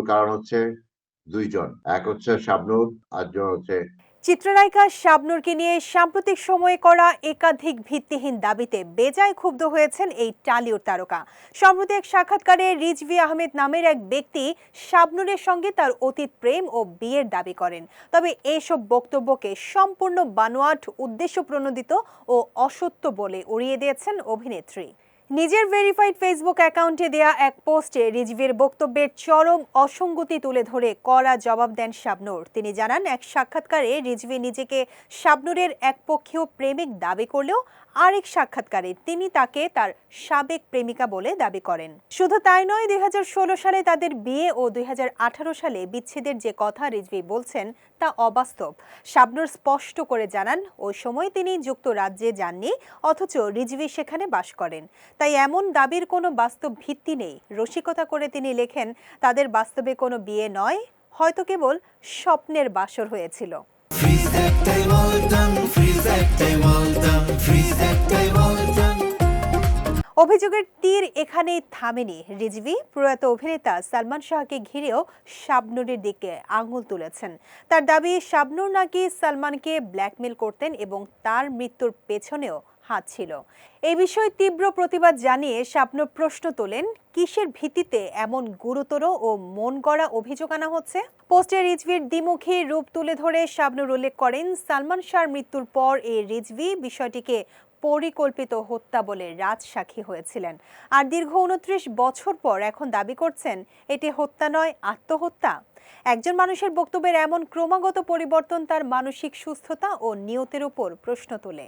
মৃত্যুর কারণ হচ্ছে ২ জন। এক হচ্ছে শাবনূর, আরেকজন হচ্ছে চিত্রনায়িকা শাবনূরকে নিয়ে সাম্প্রতিক সময়ে করা একাধিক ভিত্তিহীন দাবিতে বেজায় ক্ষুব্ধ হয়েছেন এই টালিউড তারকা। সম্প্রতি এক সাক্ষাৎকারে রিজভী আহমেদ নামের এক ব্যক্তি শাবনূরের সঙ্গে তার অতীত প্রেম ও বিয়ের দাবি করেন। তবে এসব বক্তব্যকে সম্পূর্ণ বানোয়াট, উদ্দেশ্যপ্রণোদিত ও অসত্য বলে উড়িয়ে দিয়েছেন অভিনেত্রী। নিজের ভেরিফাইড ফেসবুক অ্যাকাউন্টে দেয়া এক পোস্টে রিজভীর বক্তব্যের চরম অসঙ্গতি তুলে ধরে কড়া জবাব দেন শাবনূর। তিনি জানান, এক সাক্ষাৎকারে রিজভী নিজেকে শাবনূরের একপক্ষীয় প্রেমিক দাবি করলেও আরেক সাক্ষাৎকারে তিনি তাকে তার সাবেক প্রেমিকা বলে দাবি করেন। শুধু তাই নয়, ২০১৬ সালে তাদের বিয়ে ও ২০১৮ সালে বিচ্ছেদের যে কথা রিজভী বলছেন তা অবাস্তব। শাবনূর স্পষ্ট করে জানান, ওই সময় তিনি যুক্তরাজ্যে যাননি, অথচ রিজভী সেখানে বাস করেন। তাই এমন দাবির কোনো বাস্তব ভিত্তি নেই। রসিকতা করে তিনি লেখেন, তাদের বাস্তবে কোনো বিয়ে নয়, হয়তো কেবল স্বপ্নের বাসর হয়েছিল। অভিযোগের তীর এখানেই থামেনি। রিজভী প্রয়াত অভিনেতা সালমান শাহকে ঘিরেও শাবনূরের দিকে আঙুল তুলেছেন। তার দাবি, শাবনূর নাকি সালমানকে ব্ল্যাকমেল করতেন এবং তার মৃত্যুর পেছনেও হাত ছিল। এই বিষয়ে তীব্র প্রতিবাদ জানিয়ে শাবনূর প্রশ্ন তোলেন, কিসের ভিত্তিতে এমন গুরুতর ও মন গড়া অভিযোগ আনা হচ্ছে? পোস্টে রিজভীর দ্বিমুখী রূপ তুলে ধরে শাবনূর উল্লেখ করেন, সালমান শাহর মৃত্যুর পর এই রিজভী বিষয়টিকে পরিকল্পিত হত্যা বলে রাজসাক্ষী হয়েছিলেন। আর দীর্ঘ ২৯ বছর পর এখন দাবি করছেন এটি হত্যা নয়, আত্মহত্যা। একজন মানুষের বক্তব্যের এমন ক্রমাগত পরিবর্তন তার মানসিক সুস্থতা ও নিয়তের উপর প্রশ্ন তোলে।